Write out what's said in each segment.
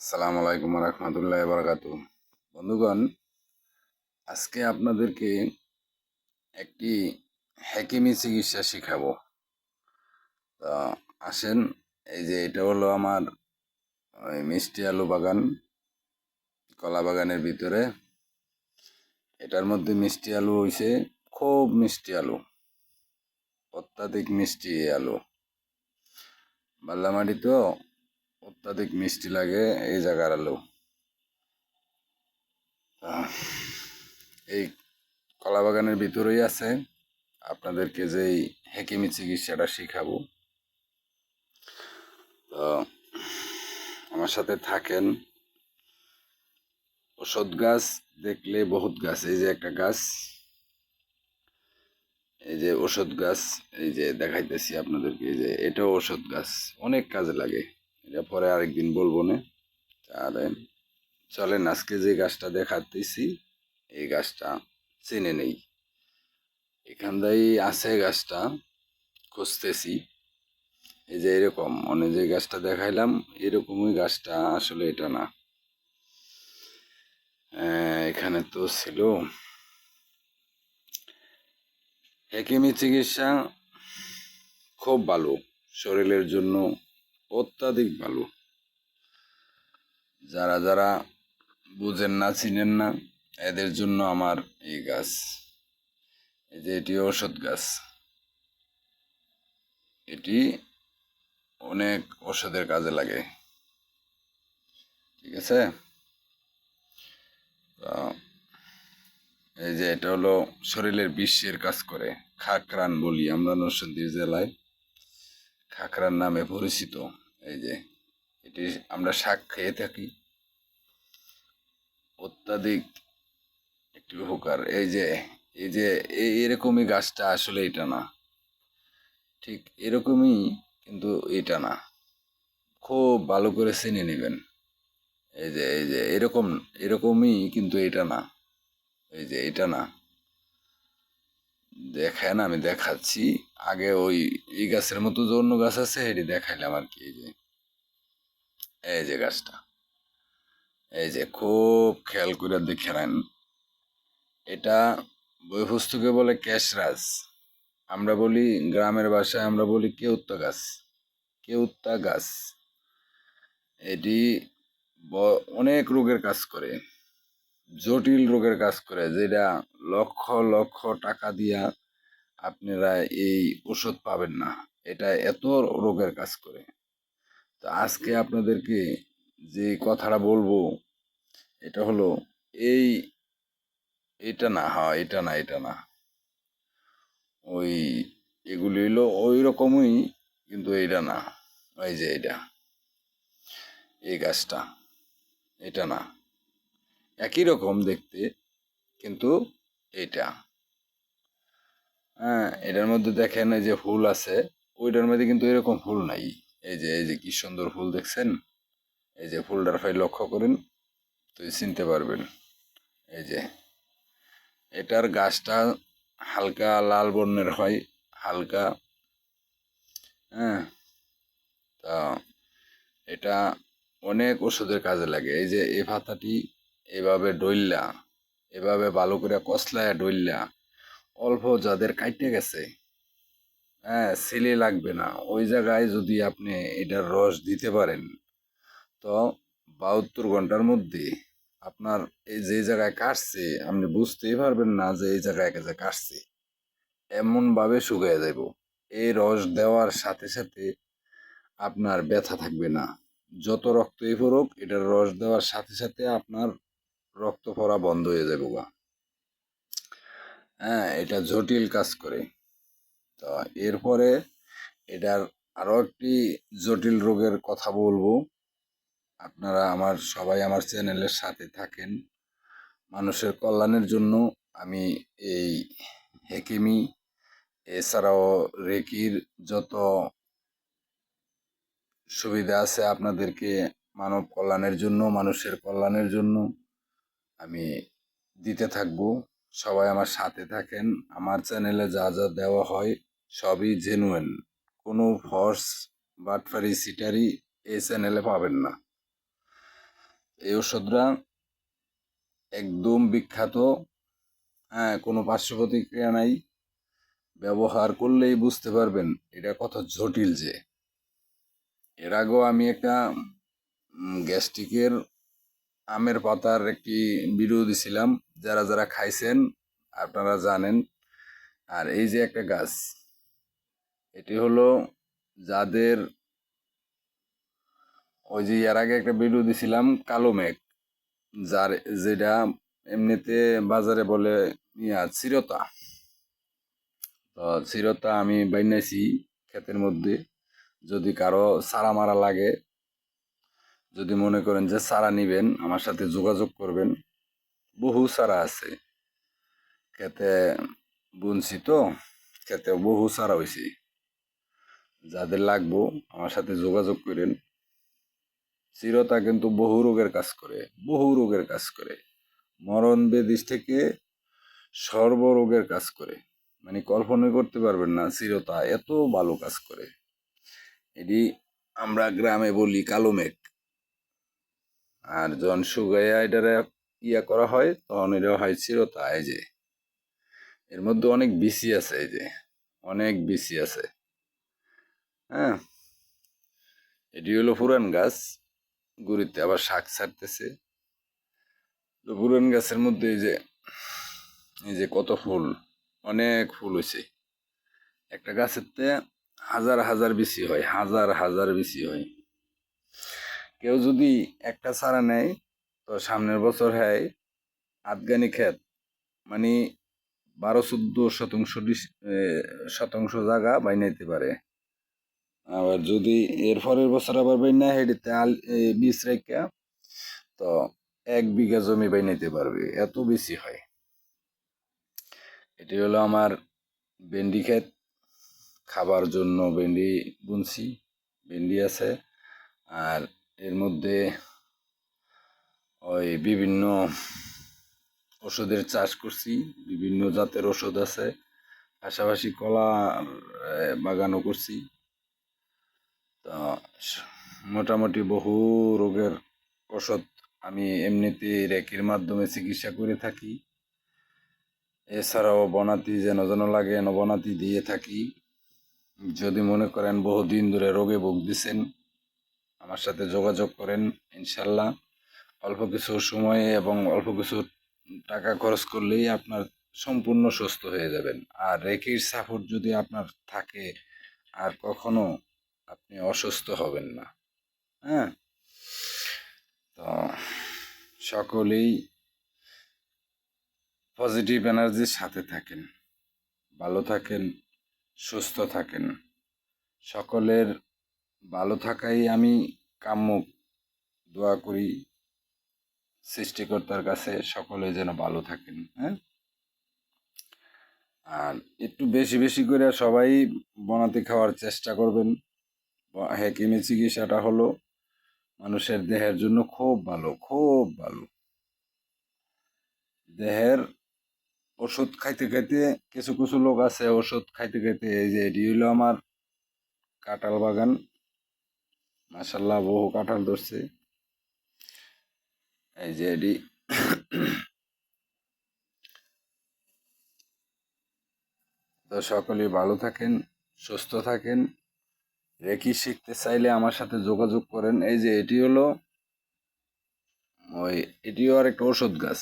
আসসালামু আলাইকুম রহমতুল্লাহ বারাকাতু। বন্ধুগণ, আজকে আপনাদেরকে একটি হেকিমি চিকিৎসা শিখাবো। তা আসেন, এই যে এটা হলো আমার ওই মিষ্টি আলু বাগান, কলা বাগানের ভিতরে। এটার মধ্যে মিষ্টি আলু হইছে, খুব মিষ্টি আলু, অত্যাধিক মিষ্টি আলু। বাল্লা মাটি তো অত্যাধিক মিষ্টি লাগে এই জায়গার আলু। তা এই কলা বাগানের ভিতরেই আছে আপনাদেরকে যেই হেকিমি চিকিৎসাটা শিখাবো। তো আমার সাথে থাকেন। ওষুধ গাছ দেখলে বহুত গাছ, এই যে একটা গাছ, এই যে ওষুধ গাছ, এই যে দেখাইতেছি আপনাদেরকে, এই যে এটাও ওষুধ গাছ, অনেক কাজে লাগে। এটা পরে আরেকদিন বলবো না। তাহলে চলেন আজকে যে গাছটা দেখাতেছি এই গাছটা চিনে নেই। এখানটাই আছে গাছটা, খুঁজতেছি। এই যে এরকম মানে যে গাছটা দেখাইলাম এরকমই গাছটা, আসলে এটা না। এখানে তো ছিল। হেকিমি চিকিৎসা খুব ভালো, শরীরের জন্য অত্যাধিক ভালো। যারা যারা বুঝেন না, চিনেন না, এদের জন্য আমার এই গাছ। এই যে এটি ঔষধ গাছ, এটি অনেক ওষুধের কাজে লাগে। ঠিক আছে। তো এই যে এটা হলো শরীরের বিষের কাজ করে, খাকরান বলি আমরা নরসিংদী জেলায়, খাকরান নামে পরিচিত। এই যে এটি আমরা শাক খেয়ে থাকি, অত্যাধিক একটি উপকার। এই যে এরকমই গাছটা, আসলে এটা না, ঠিক এরকমই, কিন্তু এটা না। খুব ভালো করে চিনে নেবেন। এই যে এরকমই, কিন্তু এটা না। এই যে এটা না, দেখেন আমি দেখাচ্ছি। আগে ওই এই গাছের মতো যে অন্য গাছ আছে এটি দেখাইলাম আর কি। এই যে গাছটা, এই যে খুব খেয়াল করে দেখে নেন। এটা বই পুস্তকে বলে ক্যাশরাজ, আমরা বলি গ্রামের ভাষায় আমরা বলি কেউত্তা গাছ। কেউত্তা গাছ এটি অনেক রোগের কাজ করে, জটিল রোগের কাজ করে, যেটা লক্ষ লক্ষ টাকা দিয়া আপনারা এই ওষুধ পাবেন না। এটা এত রোগের কাজ করে। তো আজকে আপনাদেরকে যে কথাটা বলবো এটা হলো এই, এটা না, হ্যাঁ এটা না, এটা না, ওই এগুলি হইলো ওই রকমই, কিন্তু এটা না। ওই যে এটা, এই গাছটা, এটা না, একই রকম দেখতে, কিন্তু এটা। হ্যাঁ, এটার মধ্যে দেখেন এই যে ফুল আছে, ওইটার মধ্যে কিন্তু এরকম ফুল নাই। এই যে কি সুন্দর ফুল দেখছেন। এই যে ফুলটার ফাই লক্ষ্য করেন, তো চিনতে পারবেন। এই যে এটার গাছটা হালকা লাল বর্ণের হয়, হালকা। হ্যাঁ, তা এটা অনেক ওষুধের কাজে লাগে। এই যে এই পাতাটি এভাবে ডইল্লা, এভাবে ভালো করে কসলায় ডইল্লা, অল্প যাদের কাইটে গেছে, হ্যাঁ সিলি লাগবে না, ওই জায়গায় যদি আপনি এটার রস দিতে পারেন, তো 72 ঘন্টার মধ্যে আপনার এই যে জায়গায় কাটছে আপনি বুঝতেই পারবেন না যে এই জায়গায় কাটছে, এমন ভাবে শুকিয়ে যাব। এই রস দেওয়ার সাথে সাথে আপনার ব্যথা থাকবে না। যত রক্তই পড়ুক, এটার রস দেওয়ার সাথে সাথে আপনার রক্ত পড়া বন্ধ হয়ে যাবে গা। হ্যাঁ, এটা জটিল কাজ করে। তো এরপরে এটার আরো একটি জটিল রোগের কথা বলবো। আপনারা সবাই আমার চ্যানেলের সাথে থাকেন। মানুষের কল্যাণের জন্য আমি এই হেকিমি, এছাড়াও রেকির যত সুবিধা আছে আপনাদেরকে মানব কল্যাণের জন্য, মানুষের কল্যাণের জন্য আমি দিতে থাকব। সবাই আমার সাথে থাকেন। আমার চ্যানেলে যা যা দেওয়া হয় সবই জেনুইন, কোনো ফর্স বাটফারি সিটারি এই চ্যানেলে পাবেন না। এই ওষুধটা একদম বিখ্যাত। হ্যাঁ, কোনো পার্শ্ব প্রতিক্রিয়া নাই। ব্যবহার করলেই বুঝতে পারবেন এটা কত জটিল। যে এর আগেও আমি একটা গ্যাস্ট্রিকের আমের পাতার একটি ভিডিও দিছিলাম, যারা যারা খাইছেন আপনারা জানেন। আর এই যে একটা গাছ, এটি হলো যাদের ওই যে এর আগে একটা ভিডিও দিছিলাম কালো মেঘ, যার যেটা এমনিতে বাজারে বলে চিরতা। তো চিরতা আমি বানাইছি ক্ষেতের মধ্যে। যদি কারো চারা মারা লাগে, যদি মনে করেন যে চারা নিবেন, আমার সাথে যোগাযোগ করবেন। বহু চারা আছে খেতে, বুনছি তো খেতে বহু চারা হয়েছে। যাদের লাগবো আমার সাথে যোগাযোগ করেন। চিরতা কিন্তু বহু রোগের কাজ করে, বহু রোগের কাজ করে। মরণ ব্যাধি থেকে সর্বরোগের কাজ করে। মানে কল্পনা করতে পারবেন না, চিরতা এত ভালো কাজ করে। এটি আমরা গ্রামে বলি কালো মেঘ। আর যখন শুকাইয়া এটারে করা হয়, তখন এটা হয় চিরতা। এই যে এর মধ্যে অনেক বিচি আছে, এই যে অনেক বিচি আছে। হ্যাঁ, এটি হলো পুরান গাছ, গুড়িতে আবার শাক ছাড়তেছে। তো পুরান গাছের মধ্যে এই যে কত ফুল, অনেক ফুল হয়েছে। একটা গাছেতে হাজার হাজার বিচি হয়, হাজার হাজার বিচি হয়। কেউ যদি একটা চারা নেয়, তো সামনের বছর হয় আধগানি ক্ষেত, মানে 12-14 শতাংশ জায়গা বাইনাইতে পারে। আবার যদি এর পরের বছর আবার বাইনা হেডিতে বীজ রেখা, তো 1 বিঘা জমি বাইনাইতে পারবে, এত বেশি হয়। এটি হলো আমার ভেন্ডি ক্ষেত। খাবার জন্য ভেন্ডি বুনছি, ভেন্ডি আছে। আর এর মধ্যে ওই বিভিন্ন ওষুধের চাষ করছি, বিভিন্ন জাতের ওষুধ আছে। পাশাপাশি কলা বাগানও করছি। তো মোটামুটি বহু রোগের ওষুধ আমি এমনিতে রেকির মাধ্যমে চিকিৎসা করে থাকি। এছাড়াও বনাতি যেন যেন লাগে বনাতি দিয়ে থাকি। যদি মনে করেন বহুদিন ধরে রোগে ভুগতেছেন, আমার সাথে যোগাযোগ করেন। ইনশাল্লাহ অল্প কিছু সময়ে এবং অল্প কিছু টাকা খরচ করলেই আপনার সম্পূর্ণ সুস্থ হয়ে যাবেন। আর রেকির সাপোর্ট যদি আপনার থাকে, আর কখনো আপনি অসুস্থ হবেন না। হ্যাঁ, তো সকলেই পজিটিভ এনার্জির সাথে থাকেন, ভালো থাকেন, সুস্থ থাকেন। সকলের ভালো থাকাই আমি কাম্য, দোয়া করি সৃষ্টিকর্তার কাছে সকলে যেন ভালো থাকেন। হ্যাঁ, আর একটু বেশি বেশি করে সবাই বনাতে খাওয়ার চেষ্টা করবেন। হেকিমি চিকিৎসাটা হলো মানুষের দেহের জন্য খুব ভালো, খুব ভালো। দেহের ওষুধ খাইতে খাইতে কিছু কিছু লোক আছে, ওষুধ খাইতে খাইতে, এই যে এটি হলো আমার কাঁঠাল বাগান। মাশাল্লাহ বহু কাঁঠাল ধরছে। এই যে এটি তো সকলেই ভালো থাকেন, সুস্থ থাকেন। রেকি শিখতে চাইলে আমার সাথে যোগাযোগ করেন। এই যে এটি হলো এটিও আর একটা ওষুধ গাছ।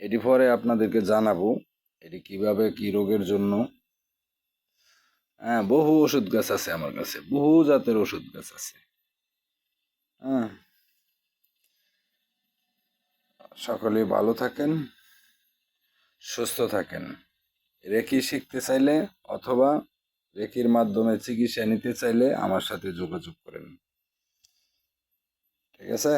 এটি পরে আপনাদেরকে জানাবো এটি কিভাবে কি রোগের জন্য। হ্যাঁ, বহু ওষুধ গাছ আছে আমার কাছে, বহু জাতের ওষুধ গাছ আছে। হ্যাঁ, সকলেই ভালো থাকেন, সুস্থ থাকেন। রেকি শিখতে চাইলে অথবা রেকির মাধ্যমে চিকিৎসা নিতে চাইলে আমার সাথে যোগাযোগ করেন। ঠিক আছে।